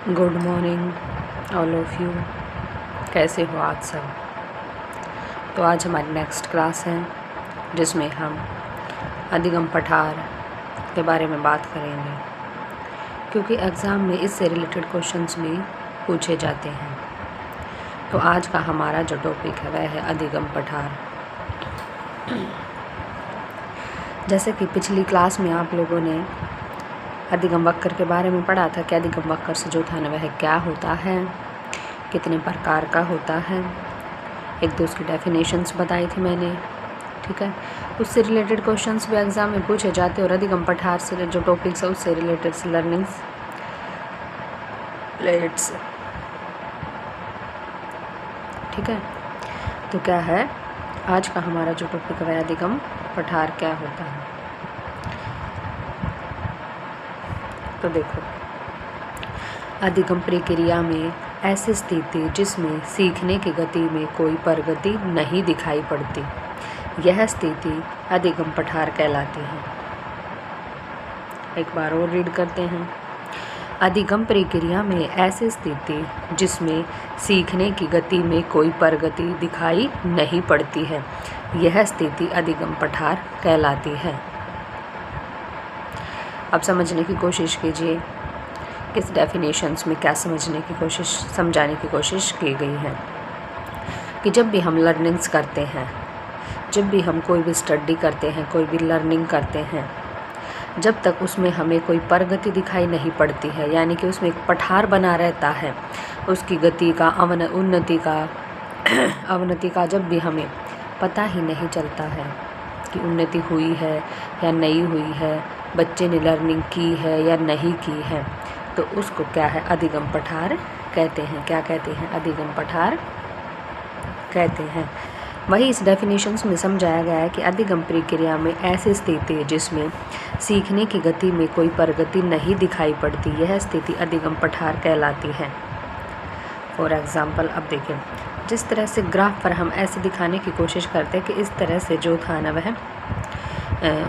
Good morning all of you. कैसे हो आज सब? तो आज हमारी नेक्स्ट क्लास है जिसमें हम अधिगम पठार के बारे में बात करेंगे, क्योंकि एग्ज़ाम में इससे रिलेटेड क्वेश्चंस भी पूछे जाते हैं। तो आज का हमारा जो टॉपिक है वह है अधिगम पठार। जैसे कि पिछली क्लास में आप लोगों ने अधिगम वक्र के बारे में पढ़ा था कि अधिगम वक्र से जो था ना वह क्या होता है, कितने प्रकार का होता है, एक दो उसकी डेफिनेशंस बताई थी मैंने। ठीक है, उससे रिलेटेड क्वेश्चंस भी एग्ज़ाम में पूछे जाते हैं और अधिगम पठार से जो टॉपिक्स है उससे रिलेटेड लर्निंग्स प्लेट्स। ठीक है, तो क्या है आज का हमारा जो टॉपिक है वह अधिगम पठार क्या होता है। तो देखो, अधिगम प्रक्रिया में ऐसी स्थिति जिसमें सीखने की गति में कोई प्रगति नहीं दिखाई पड़ती, यह स्थिति अधिगम पठार कहलाती है। एक बार और रीड करते हैं। अधिगम प्रक्रिया में ऐसी स्थिति जिसमें सीखने की गति में कोई प्रगति दिखाई नहीं पड़ती है, यह स्थिति अधिगम पठार कहलाती है। अब समझने की कोशिश कीजिए किस डेफिनेशंस में क्या समझाने की कोशिश की गई है कि जब भी हम लर्निंग्स करते हैं, जब भी हम कोई भी स्टडी करते हैं, कोई भी लर्निंग करते हैं, जब तक उसमें हमें कोई प्रगति दिखाई नहीं पड़ती है, यानी कि उसमें एक पठार बना रहता है, उसकी गति का अवनति का जब भी हमें पता ही नहीं चलता है कि उन्नति हुई है या नहीं हुई है, बच्चे ने लर्निंग की है या नहीं की है, तो उसको क्या है अधिगम पठार कहते हैं। क्या कहते हैं? अधिगम पठार कहते हैं। वही इस डेफिनेशंस में समझाया गया है कि अधिगम प्रक्रिया में ऐसी स्थिति जिसमें सीखने की गति में कोई प्रगति नहीं दिखाई पड़ती, यह स्थिति अधिगम पठार कहलाती है। फॉर एग्ज़ाम्पल, अब देखिए, जिस तरह से ग्राफ पर हम ऐसे दिखाने की कोशिश करते हैं कि इस तरह से जो था ना वह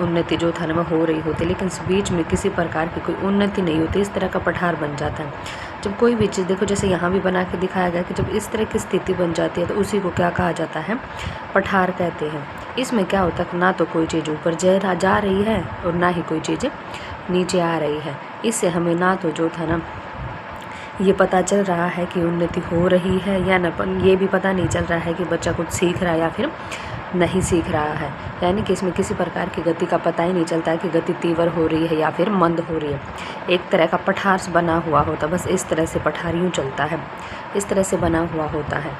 उन्नति जो था ना वह हो रही होती, लेकिन इस बीच में किसी प्रकार की कोई उन्नति नहीं होती, इस तरह का पठार बन जाता है। जब कोई भी चीज़, देखो जैसे यहाँ भी बना के दिखाया गया कि जब इस तरह की स्थिति बन जाती है तो उसी को क्या कहा जाता है? पठार कहते हैं। इसमें क्या होता है, ना तो कोई चीज़ ऊपर जा रही है और ना ही कोई चीज़ नीचे आ रही है। इससे हमें ना तो जो था ना ये पता चल रहा है कि उन्नति हो रही है या न, ये भी पता नहीं चल रहा है कि बच्चा कुछ सीख रहा है या फिर नहीं सीख रहा है, यानी कि इसमें किसी प्रकार की गति का पता ही नहीं चलता है कि गति तीव्र हो रही है या फिर मंद हो रही है। एक तरह का पठार बना हुआ होता, बस इस तरह से पठार यूँ चलता है, इस तरह से बना हुआ होता है,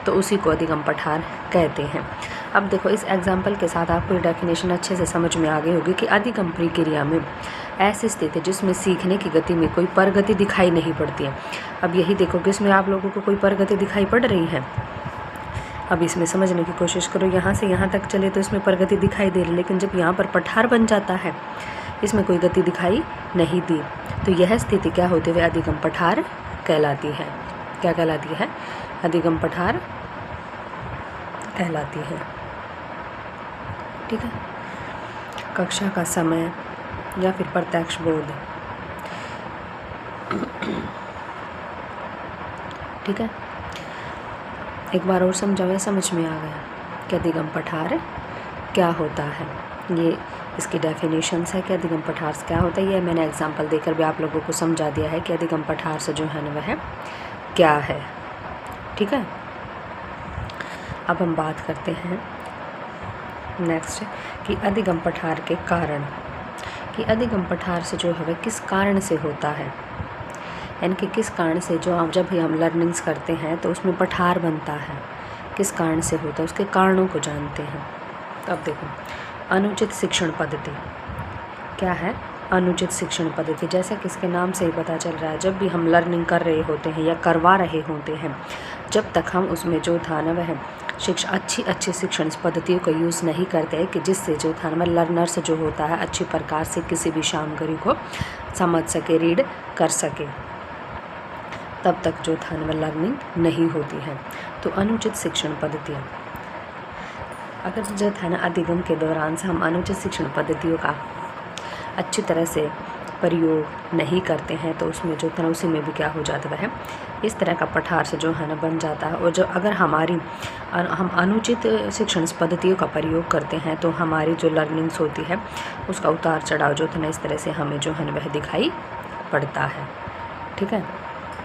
तो उसी को अधिगम पठार कहते हैं। अब देखो, इस एग्जाम्पल के साथ आपको डेफिनेशन अच्छे से समझ में आ गई होगी कि अधिगम प्रक्रिया में ऐसी स्थिति जिसमें सीखने की गति में कोई प्रगति दिखाई नहीं पड़ती है। अब यही देखो कि इसमें आप लोगों को कोई प्रगति दिखाई पड़ रही है। अब इसमें समझने की कोशिश करो, यहाँ से यहाँ तक चले तो इसमें प्रगति दिखाई दे रही, लेकिन जब यहाँ पर पठार बन जाता है इसमें कोई गति दिखाई नहीं दी, तो यह स्थिति क्या होती है? अधिगम पठार कहलाती है। क्या कहलाती है? अधिगम पठार कहलाती है। ठीक है, कक्षा का समय या फिर प्रत्यक्ष बोध। ठीक है, एक बार और समझाया, समझ में आ गया कि अधिगम पठार क्या होता है। ये इसकी डेफिनेशंस है कि अधिगम पठार से क्या होता है। ये मैंने एग्जांपल देकर भी आप लोगों को समझा दिया है कि अधिगम पठार से जो है ना वह क्या है। ठीक है, अब हम बात करते हैं नेक्स्ट कि अधिगम पठार के कारण, कि अधिगम पठार से जो है वह किस कारण से होता है, यानी कि किस कारण से जब भी हम लर्निंग्स करते हैं तो उसमें पठार बनता है, किस कारण से होता है, उसके कारणों को जानते हैं। अब देखो, अनुचित शिक्षण पद्धति क्या है? अनुचित शिक्षण पद्धति, जैसा कि इसके नाम से ही पता चल रहा है, जब भी हम लर्निंग कर रहे होते हैं या करवा रहे होते हैं, जब तक हम उसमें जो था ना वह अच्छी शिक्षण पद्धतियों का यूज़ नहीं करते हैं कि जिससे जो था ना लर्नर्स जो होता है अच्छी प्रकार से किसी भी सामग्री को समझ सके, रीड कर सके, तब तक जो था ना लर्निंग नहीं होती है। तो अनुचित शिक्षण पद्धतियाँ, अगर जो था ना अधिगम के दौरान से हम अनुचित शिक्षण पद्धतियों का अच्छी तरह से प्रयोग नहीं करते हैं तो उसमें जो था उसी में भी क्या हो जाता है, इस तरह का पठार से जो है ना बन जाता है। और जो अगर हम अनुचित शिक्षण पद्धतियों का प्रयोग करते हैं तो हमारी जो लर्निंग्स होती है उसका उतार चढ़ाव जो था ना इस तरह से हमें जो है वह दिखाई पड़ता है। ठीक है।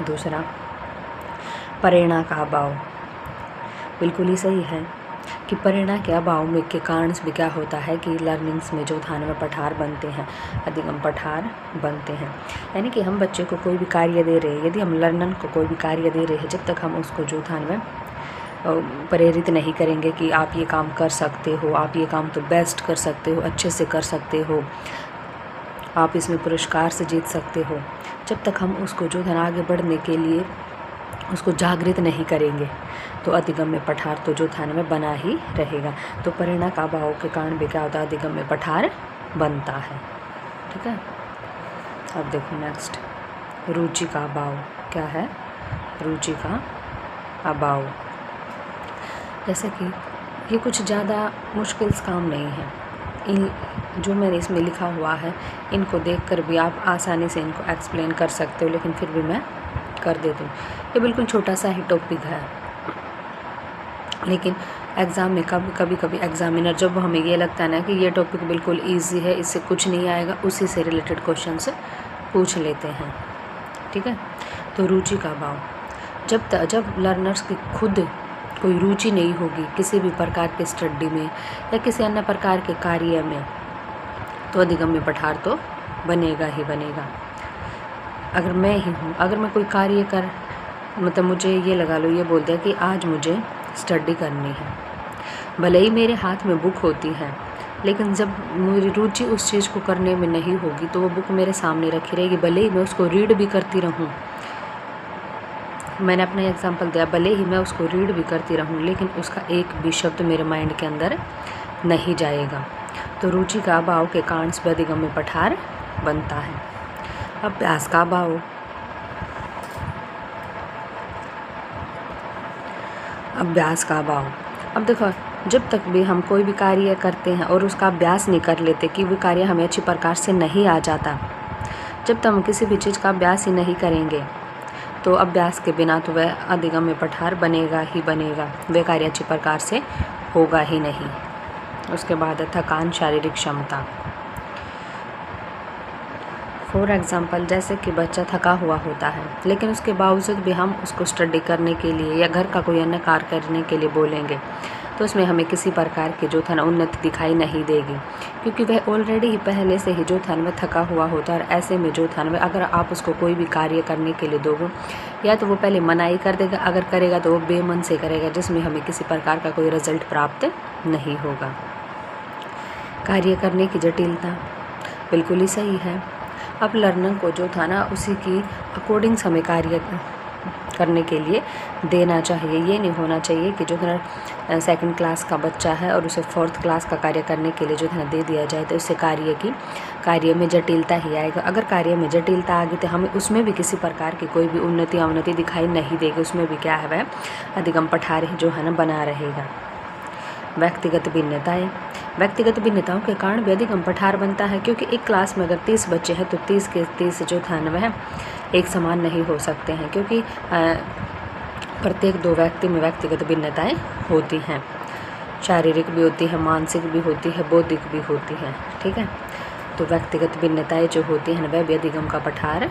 दूसरा, प्रेरणा का अभाव। बिल्कुल ही सही है कि प्रेरणा के अभाव में के कारण भी क्या होता है कि लर्निंग्स में जो था में पठार बनते हैं, अधिगम पठार बनते हैं। यानी कि हम बच्चे को कोई भी कार्य दे रहे हैं, यदि हम लर्नर को कोई भी कार्य दे रहे हैं, जब तक हम उसको जो था में प्रेरित नहीं करेंगे कि आप ये काम कर सकते हो, आप ये काम तो बेस्ट कर सकते हो, अच्छे से कर सकते हो, आप इसमें पुरस्कार से जीत सकते हो, जब तक हम उसको जो है आगे बढ़ने के लिए उसको जागृत नहीं करेंगे तो अधिगम में पठार तो जो था में बना ही रहेगा। तो प्रेरणा का अभाव के कारण भी क्या होता है, अधिगम में पठार बनता है। ठीक है। अब देखो नेक्स्ट, रुचि का अभाव। क्या है? रुचि का अभाव। जैसे कि ये कुछ ज़्यादा मुश्किल काम नहीं है, इन जो मैंने इसमें लिखा हुआ है इनको देखकर भी आप आसानी से इनको एक्सप्लेन कर सकते हो, लेकिन फिर भी मैं कर देती हूँ। ये बिल्कुल छोटा सा ही टॉपिक है, लेकिन एग्ज़ाम में कभी एग्जामिनर जब हमें ये लगता है ना कि ये टॉपिक बिल्कुल इजी है, इससे कुछ नहीं आएगा, उसी से रिलेटेड क्वेश्चन से पूछ लेते हैं। ठीक है। तो रुचि का अभाव, जब लर्नर्स की खुद कोई रुचि नहीं होगी किसी भी प्रकार के स्टडी में या किसी अन्य प्रकार के कार्य में, तो अधिगम में पठार तो बनेगा ही बनेगा। अगर मैं ही हूँ, अगर मैं कोई कार्य कर मतलब मुझे ये लगा लो, ये बोल दिया कि आज मुझे स्टडी करनी है, भले ही मेरे हाथ में बुक होती है, लेकिन जब मेरी रुचि उस चीज़ को करने में नहीं होगी तो वो बुक मेरे सामने रखी रहेगी, भले ही मैं उसको रीड भी करती रहूँ। मैंने अपना एग्जांपल दिया, भले ही मैं उसको रीड भी करती रहूँ, लेकिन उसका एक भी शब्द मेरे माइंड के अंदर नहीं जाएगा। तो रुचि का अभाव के कारण से अधिगम में पठार बनता है। अभ्यास का अभाव। अभ्यास का अभाव। अब देखो, जब तक भी हम कोई भी कार्य करते हैं और उसका अभ्यास नहीं कर लेते कि वो कार्य हमें अच्छी प्रकार से नहीं आ जाता, जब तक हम किसी भी चीज़ का अभ्यास ही नहीं करेंगे तो अभ्यास के बिना तो वह अधिगम में पठार बनेगा ही बनेगा, वह कार्य अच्छी प्रकार से होगा ही नहीं। उसके बाद है थकान, शारीरिक क्षमता। फॉर एग्ज़ाम्पल, जैसे कि बच्चा थका हुआ होता है, लेकिन उसके बावजूद भी हम उसको स्टडी करने के लिए या घर का कोई अन्य कार्य करने के लिए बोलेंगे तो उसमें हमें किसी प्रकार की जो था ना उन्नति दिखाई नहीं देगी, क्योंकि वह ऑलरेडी ही पहले से ही जो था ना थका हुआ होता है। और ऐसे में जो था ना अगर आप उसको कोई भी कार्य करने के लिए दोगे, या तो वो पहले मनाही कर देगा, अगर करेगा तो वो बेमन से करेगा, जिसमें हमें किसी प्रकार का कोई रिजल्ट प्राप्त नहीं होगा। कार्य करने की जटिलता। बिल्कुल ही सही है। अब लर्नर को जो था ना उसी की अकॉर्डिंग हमें कार्य करने के लिए देना चाहिए। ये नहीं होना चाहिए कि जो है सेकंड क्लास का बच्चा है और उसे फोर्थ क्लास का कार्य करने के लिए जो है दे दिया जाए तो इससे कार्य में जटिलता ही आएगा। अगर कार्य में जटिलता आ गई तो हमें उसमें भी किसी प्रकार की कोई भी उन्नति अवनति दिखाई नहीं देगी, उसमें भी क्या है वह अधिगम पठार ही जो है ना बना रहेगा। व्यक्तिगत भिन्नताएं। व्यक्तिगत भिन्नताओं के कारण भी अधिगम पठार बनता है, क्योंकि एक क्लास में अगर 30 बच्चे हैं तो 30 के 30 जो था ना वह एक समान नहीं हो सकते हैं, क्योंकि प्रत्येक दो व्यक्ति में व्यक्तिगत भिन्नताएं होती हैं, शारीरिक भी होती है, मानसिक भी होती है, बौद्धिक भी होती है। ठीक है। तो व्यक्तिगत भिन्नताएं जो होती हैं वह भी अधिगम का पठार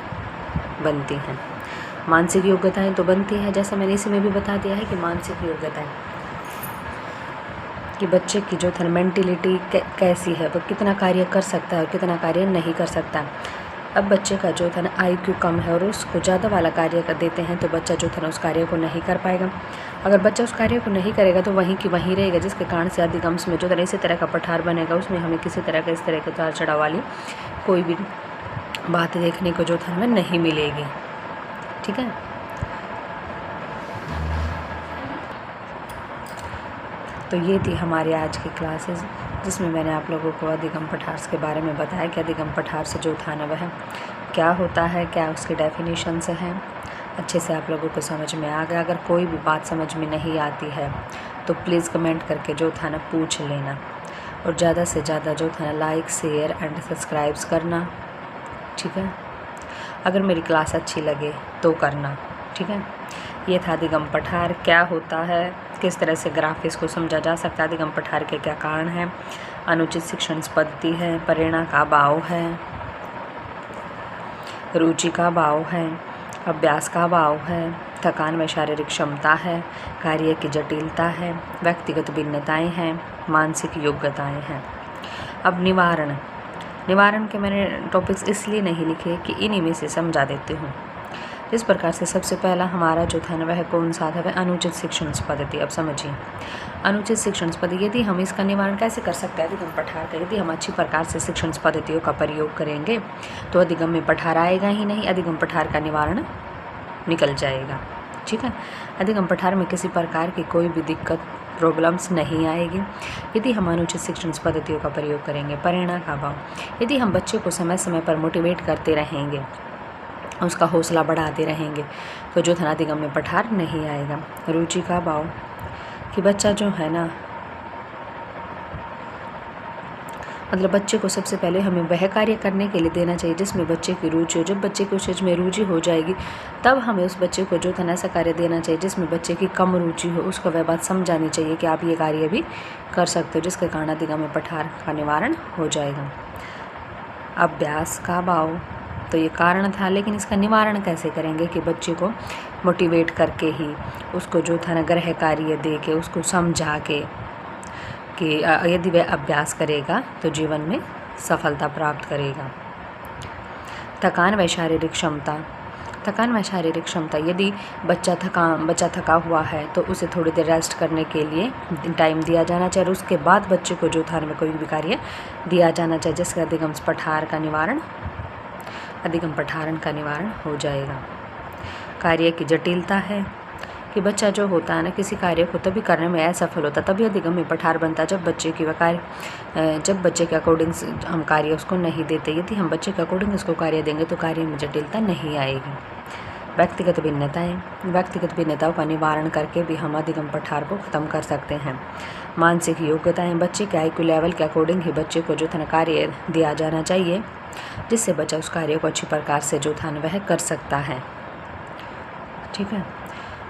बनती हैं। मानसिक योग्यताएँ तो बनती है, जैसा मैंने इसमें भी बता दिया है कि मानसिक योग्यताएँ कि बच्चे की जो था मेंटिलिटी कैसी है, वो कितना कार्य कर सकता है और कितना कार्य नहीं कर सकता। अब बच्चे का जो था ना IQ कम है और उसको ज़्यादा वाला कार्य कर देते हैं तो बच्चा जो था ना उस कार्य को नहीं कर पाएगा। अगर बच्चा उस कार्य को नहीं करेगा तो वहीं की वहीं रहेगा, जिसके कारण से अधिगम्स में जो था इसी तरह का पठार बनेगा। उसमें हमें किसी तरह का इस तरह के उतार चढ़ाव वाली कोई भी बात देखने को जो था ना नहीं मिलेगी। ठीक है। तो ये थी हमारी आज की क्लासेस, जिसमें मैंने आप लोगों को अधिगम पठार के बारे में बताया कि अधिगम पठार से जो था ना वह क्या होता है, क्या उसकी डेफिनेशंस हैं। अच्छे से आप लोगों को समझ में आ गया। अगर कोई भी बात समझ में नहीं आती है तो प्लीज़ कमेंट करके जो था ना पूछ लेना, और ज़्यादा से ज़्यादा जो था ना लाइक, शेयर एंड सब्सक्राइब्स करना। ठीक है। अगर मेरी क्लास अच्छी लगे तो करना, ठीक है। ये था अधिगम पठार क्या होता है, किस तरह से ग्राफ इसको समझा जा सकता है, अधिगम पठार के क्या कारण हैं, अनुचित शिक्षण पद्धति है, प्रेरणा का अभाव है, रुचि का अभाव है, अभ्यास का अभाव है, थकान व शारीरिक क्षमता है, कार्य की जटिलता है, व्यक्तिगत भिन्नताएं हैं, मानसिक योग्यताएं हैं। अब निवारण के मैंने टॉपिक्स इसलिए नहीं लिखे कि इन्हीं में से समझा देती हूँ। इस प्रकार से सबसे पहला हमारा जो था ना वह कौन सा था, वह अनुचित शिक्षण पद्धति। अब समझिए अनुचित शिक्षण पद्धति, यदि हम इसका निवारण कैसे कर सकते हैं अधिगम पठार का, यदि हम अच्छी प्रकार से शिक्षण पद्धतियों का प्रयोग करेंगे तो अधिगम में पठार आएगा ही नहीं, अधिगम पठार का निवारण निकल जाएगा, ठीक है। अधिगम पठार में किसी प्रकार की कोई भी दिक्कत प्रॉब्लम्स नहीं आएगी यदि हम अनुचित शिक्षण पद्धतियों का प्रयोग करेंगे। प्रेरणा का अभाव, यदि हम बच्चे को समय समय पर मोटिवेट करते रहेंगे, उसका हौसला बढ़ाते रहेंगे तो जो था अधिगम में पठार नहीं आएगा। रुचि का अभाव, कि बच्चा जो है ना, मतलब बच्चे को सबसे पहले हमें वह कार्य करने के लिए देना चाहिए जिसमें बच्चे की रुचि हो। जब बच्चे की उस चीज़ में रुचि हो जाएगी तब हमें उस बच्चे को जो था ना ऐसा कार्य देना चाहिए जिसमें बच्चे की कम रुचि हो, उसको वह बात समझानी चाहिए कि आप ये कार्य भी कर सकते हो, जिसके कारण अधिगम में पठार का निवारण हो जाएगा। अभ्यास का अभाव, तो ये कारण था, लेकिन इसका निवारण कैसे करेंगे कि बच्चे को मोटिवेट करके ही उसको जो था ना गृह कार्य दे के उसको समझा के कि यदि वह अभ्यास करेगा तो जीवन में सफलता प्राप्त करेगा। थकान व शारीरिक क्षमता, थकान व शारीरिक क्षमता, यदि बच्चा थका हुआ है तो उसे थोड़ी देर रेस्ट करने के लिए टाइम दिया जाना चाहिए और उसके बाद बच्चे को जो था कोई भी कार्य दिया जाना चाहिए, जिसका अधिगम पठार का निवारण हो जाएगा। कार्य की जटिलता है कि बच्चा जो होता है ना किसी कार्य को तभी करने में असफल होता, तभी अधिगम में पठार बनता है जब बच्चे के अकॉर्डिंग हम कार्य उसको नहीं देते। यदि हम बच्चे के अकॉर्डिंग उसको कार्य देंगे तो कार्य में जटिलता नहीं आएगी। व्यक्तिगत भिन्नताओं का निवारण करके भी हम अधिगम पठार को ख़त्म कर सकते हैं। मानसिक योग्यताएं, बच्चे के IQ लेवल के अकॉर्डिंग ही बच्चे को जो था कार्य दिया जाना चाहिए जिससे बच्चा उस कार्य को अच्छी प्रकार से जो था वह कर सकता है, ठीक है।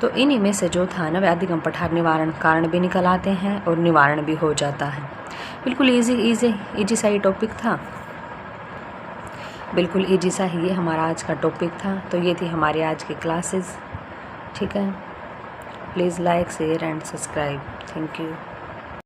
तो इन्हीं में से जो था ना वह अधिगम पठार निवारण कारण भी निकल आते हैं और निवारण भी हो जाता है। बिल्कुल इजी सा ही टॉपिक था, बिल्कुल इजी सा ही ये हमारा आज का टॉपिक था। तो ये थी हमारी आज की क्लासेस, ठीक है। Please like share and subscribe. Thank you.